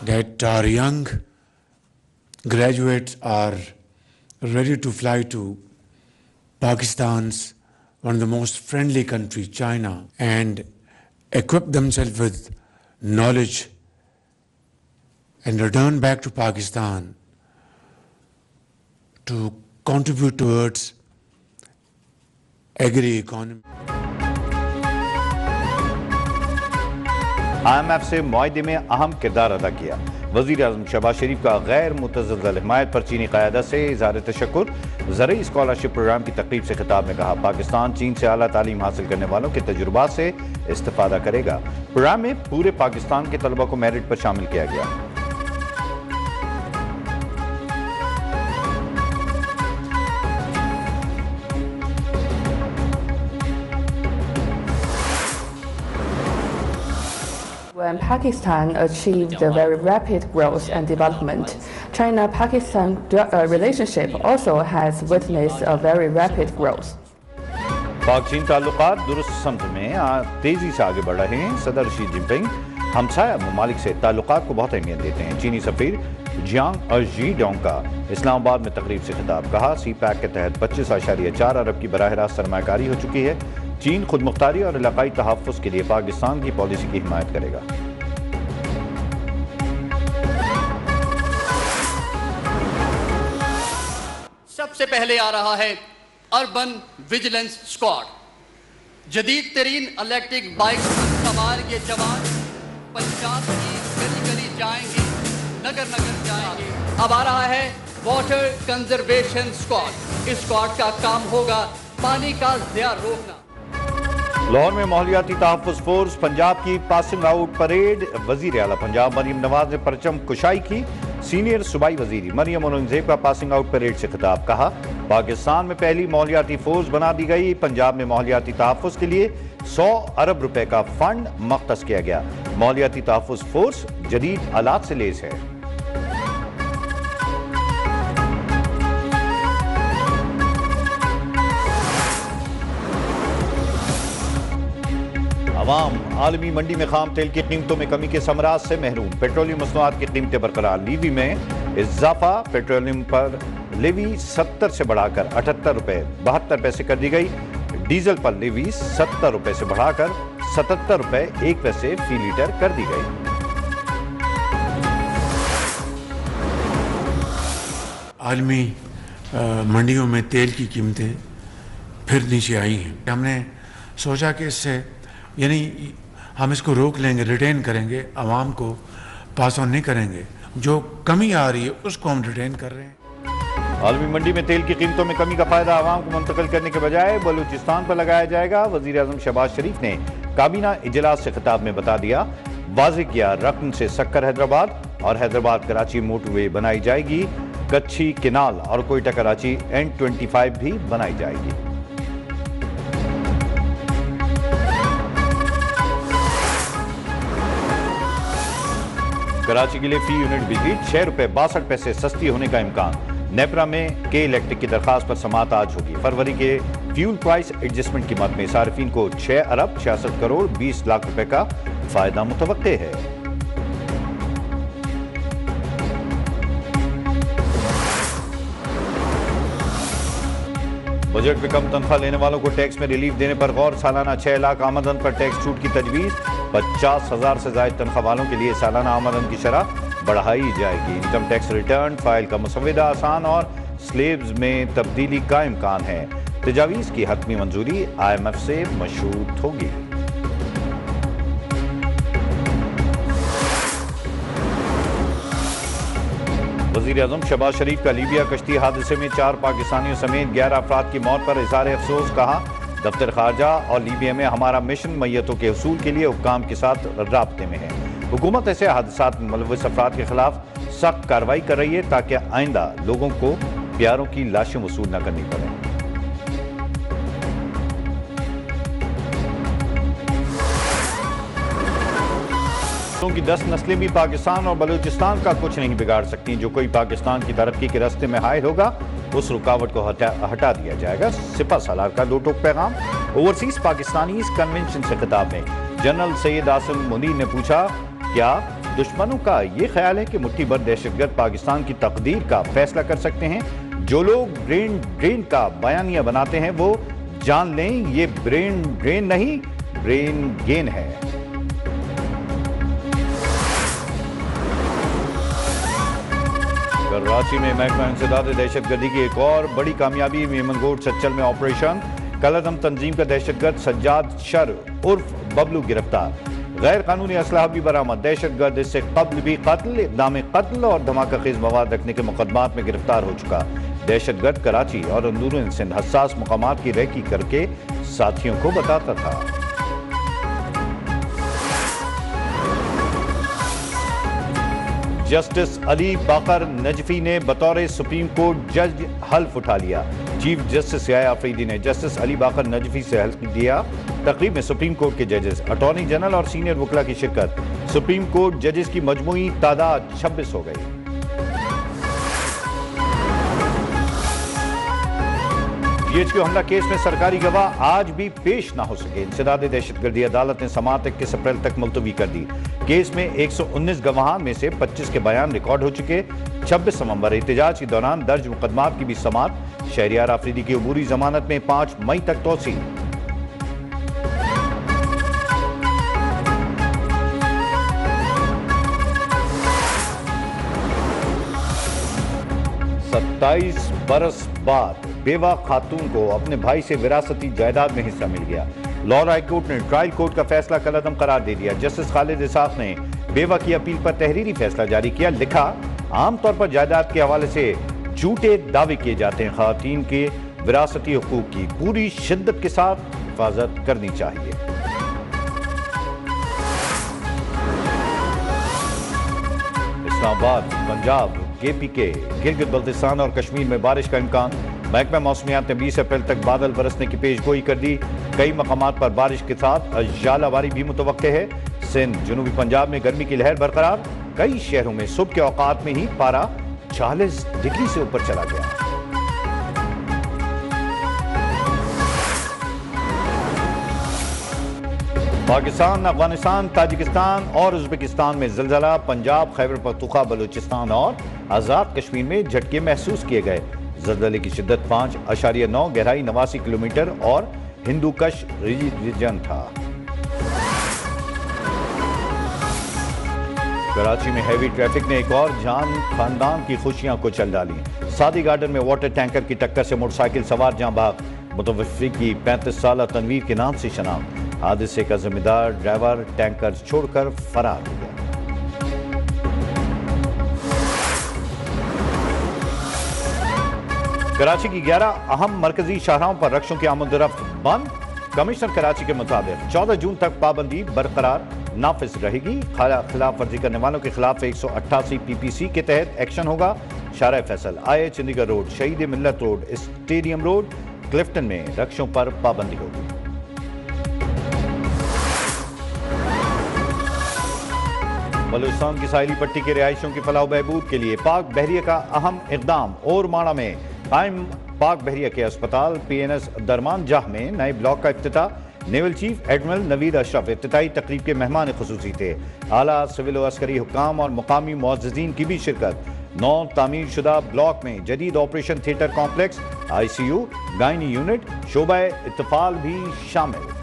that our young graduates are ready to fly to Pakistan's one of the most friendly countries, China, and equip themselves with knowledge and return back to Pakistan to contribute towards agri economy. IMF سے معاہدے میں اہم کردار ادا کیا. وزیر اعظم شہباز شریف کا غیر متزلزل حمایت پر چینی قیادت سے اظہار تشکر. زرعی اسکالرشپ پروگرام کی تقریب سے خطاب میں کہا پاکستان چین سے اعلیٰ تعلیم حاصل کرنے والوں کے تجربات سے استفادہ کرے گا. پروگرام میں پورے پاکستان کے طلبہ کو میرٹ پر شامل کیا گیا. When Pakistan achieved a very rapid growth and development, China-Pakistan relationship also has witnessed a very rapid growth. پاک چین تعلقات درست سمت میں تیزی سے آگے بڑھ رہے ہیں. صدر شی جن پنگ ہمسایہ ممالک سے تعلقات کو بہت اہمیت دیتے ہیں. چینی سفیر جیانگ ازی ڈونگ کا اسلام آباد میں تقریب سے خطاب. کہا سی پیک کے تحت 25.4 ارب کی براہ راست سرمایہ کاری ہو چکی ہے. چین خود مختاری اور علاقائی تحفظ کے لیے پاکستان کی پالیسی کی حمایت کرے گا. سب سے پہلے آ رہا ہے اربن ویجیلنس اسکواڈ. جدید ترین الیکٹرک بائک پر سوار یہ جوان پنجاب کی گلی گلی جائیں گے, نگر نگر جائیں گے. اب آ رہا ہے واٹر کنزرویشن اسکواڈ. اس اسکواڈ کا کام ہوگا پانی کا ضیاع روکنا. لاہور میں ماحولیاتی تحفظ فورس پنجاب کی پاسنگ آؤٹ پریڈ. وزیر اعلیٰ پنجاب مریم نواز نے پرچم کشائی کی. سینئر صوبائی وزیر مریم اورنگزیب کا پاسنگ آؤٹ پریڈ سے خطاب. کہا پاکستان میں پہلی ماحولیاتی فورس بنا دی گئی. پنجاب میں ماحولیاتی تحفظ کے لیے 100 ارب روپے کا فنڈ مختص کیا گیا. ماحولیاتی تحفظ فورس جدید آلات سے لیس ہے. عوام عالمی منڈی میں خام تیل کی قیمتوں میں کمی کے ثمرات سے محروم. پیٹرولیم مصنوعات کی قیمتیں برقرار. لیوی میں اضافہ. پیٹرولیم پر لیوی 70 سے بڑھا کر 78 روپے 72 پیسے کر دی گئی. ڈیزل پر لیوی 70 روپے سے بڑھا کر 77 روپے 1 پیسے فی لیٹر کر دی گئی. عالمی منڈیوں میں تیل کی قیمتیں پھر نیچے آئی ہیں. ہم نے سوچا کہ اس سے یعنی ہم اس کو روک لیں گے, ریٹین کریں گے, عوام کو پاس آن نہیں کریں گے. جو کمی آ رہی ہے اس کو ہم ریٹین کر رہے ہیں. عالمی منڈی میں تیل کی قیمتوں میں کمی کا فائدہ عوام کو منتقل کرنے کے بجائے بلوچستان پر لگایا جائے گا. وزیر اعظم شہباز شریف نے کابینہ اجلاس سے خطاب میں بتا دیا. واضح کیا رکن سے سکر حیدرآباد اور حیدرآباد کراچی موٹر وے بنائی جائے گی. کچھی کنال اور کوئٹہ کراچی N25 بھی بنائی جائے گی. کراچی کے لیے فی یونٹ بجلی 6 روپے 62 پیسے سستی ہونے کا امکان. نیپرا میں کے الیکٹرک کی درخواست پر سماعت آج ہوگی. فروری کے فیول پرائس ایڈجسٹمنٹ کی مد میں صارفین کو 6 ارب 66 کروڑ 20 لاکھ روپے کا فائدہ متوقع ہے. بجٹ میں کم تنخواہ لینے والوں کو ٹیکس میں ریلیف دینے پر غور. سالانہ 6 لاکھ آمدن پر ٹیکس چھوٹ کی تجویز. 50,000 سے زائد تنخواہ والوں کے لیے سالانہ آمدن کی شرح بڑھائی جائے گی. انکم ٹیکس ریٹرن فائل کا مسودہ آسان اور سلیبز میں تبدیلی کا امکان ہے. تجاویز کی حتمی منظوری IMF سے مشروط ہوگی. وزیر اعظم شہباز شریف کا لیبیا کشتی حادثے میں 4 پاکستانیوں سمیت 11 افراد کی موت پر اظہار افسوس. کہا دفتر خارجہ اور لیبیا میں ہمارا مشن میتوں کے حصول کے لیے حکام کے ساتھ رابطے میں ہے. حکومت ایسے حادثات میں ملوث افراد کے خلاف سخت کارروائی کر رہی ہے تاکہ آئندہ لوگوں کو پیاروں کی لاشیں وصول نہ کرنی پڑیں. کی 10 نسلیں بھی پاکستان اور بلوچستان کا کچھ نہیں بگاڑ سکتی. جو کوئی پاکستان کی ترقی کے راستے میں حائل ہوگا اس رکاوٹ کو ہٹا دیا جائے گا. سپہ سالار کا 2 ٹوک پیغام. اوورسیز پاکستانیز کنونشن سے خطاب میں جنرل سید عاصم منیر نے پوچھا کیا دشمنوں کا یہ خیال ہے کہ مٹھی بھر دہشت گرد پاکستان کی تقدیر کا فیصلہ کر سکتے ہیں. جو لوگ برین ڈرین کا بیانیہ بناتے ہیں وہ جان لیں یہ برین ڈرین نہیں برین گین ہے. کراچی میں محکمہ انسداد دہشت گردی کی ایک اور بڑی کامیابی. میمن گوٹ سچل میں آپریشن. کالعدم تنظیم کا دہشت گرد سجاد شر عرف ببلو گرفتار. غیر قانونی اسلحہ بھی برآمد. دہشت گرد اس سے قبل بھی قتل اقدام قتل اور دھماکہ خیز مواد رکھنے کے مقدمات میں گرفتار ہو چکا. دہشت گرد کراچی اور اندرون سندھ حساس مقامات کی ریکی کر کے ساتھیوں کو بتاتا تھا. جسٹس علی باقر نجفی نے بطور سپریم کورٹ جج حلف اٹھا لیا. چیف جسٹس یحییٰ آفریدی نے جسٹس علی باقر نجفی سے حلف دیا. تقریب میں سپریم کورٹ کے ججز، اٹارنی جنرل اور سینئر وکلاء کی شرکت. سپریم کورٹ ججز کی مجموعی تعداد 26 ہو گئی. پی ایچ کیو حملہ کیس میں سرکاری گواہ آج بھی پیش نہ ہو سکے. انسداد دہشت گردی عدالت نے سماعت 21 اپریل تک ملتوی کر دی. کیس میں 119 گواہان میں سے 25 کے بیان ریکارڈ ہو چکے. 26 نومبر احتجاج کے دوران درج مقدمات کی بھی سماعت. شہریار آفریدی کی عبوری ضمانت میں 5 مئی تک توسیع. ستائیس برس بعد بیوہ خاتون کو اپنے بھائی سے وراثتی جائیداد میں حصہ مل گیا. لاہور ہائی کورٹ نے ٹرائل کورٹ کا فیصلہ کالعدم قرار دے دیا. جسٹس خالد اسحاق نے بیوہ کی اپیل پر تحریری فیصلہ جاری کیا. لکھا، عام طور پر جائیداد کے حوالے سے جھوٹے دعوے کیے جاتے ہیں. خواتین کے وراثتی حقوق کی پوری شدت کے ساتھ حفاظت کرنی چاہیے. اسلام آباد، پنجاب، کے پی کے، گلگت بلتستان اور کشمیر میں بارش کا امکان. محکمہ موسمیات نے 20 اپریل تک بادل برسنے کی پیش گوئی کر دی. کئی مقامات پر بارش کے ساتھ ژالہ باری بھی متوقع ہے. سندھ، جنوبی پنجاب میں گرمی کی لہر برقرار. کئی شہروں میں صبح کے اوقات میں ہی پارہ 40 ڈگری سے اوپر چلا گیا. پاکستان، افغانستان، تاجکستان اور ازبکستان میں زلزلہ. پنجاب، خیبر پختونخوا، بلوچستان اور آزاد کشمیر میں جھٹکے محسوس کیے گئے. زلزلے کی شدت 5.9، گہرائی 89 کلومیٹر اور ہندو کش ریجن تھا. کراچی میں ہیوی ٹریفک نے ایک اور جان خاندان کی خوشیاں کو چل ڈالی. سادی گارڈن میں واٹر ٹینکر کی ٹکر سے موٹر سائیکل سوار جاں بحق. متوفی کی 35 سالہ تنویر کے نام سے شناخت. حادثے کا ذمہ دار ڈرائیور ٹینکر چھوڑ کر فرار ہو گیا. کراچی کی 11 اہم مرکزی شاہراہوں پر رکشوں کی آمد و رفت بند. کمشنر کراچی کے مطابق 14 جون تک پابندی برقرار نافذ رہے گی. خلاف ورزی کرنے والوں کے خلاف 188 پی پی سی کے تحت ایکشن ہوگا. شارع فیصل، آئی چندی گڑھ روڈ، شہید ملت روڈ، اسٹیڈیم روڈ، کلفٹن میں رکشوں پر پابندی ہوگی. بلوچستان کی ساحلی پٹی کے رہائشیوں کی فلاح و بہبود کے لیے پاک بحریہ کا اہم اقدام. اور ماڑہ میں قائم پاک بحریہ کے اسپتال پی این ایس درمان جاہ میں نئے بلاک کا افتتاح. نیول چیف ایڈمرل نوید اشرف افتتاحی تقریب کے مہمان خصوصی تھے. اعلیٰ سول و عسکری حکام اور مقامی معززین کی بھی شرکت. نو تعمیر شدہ بلاک میں جدید operation theatre complex, I C U, gynae unit, شعبہ اطفال بھی شامل.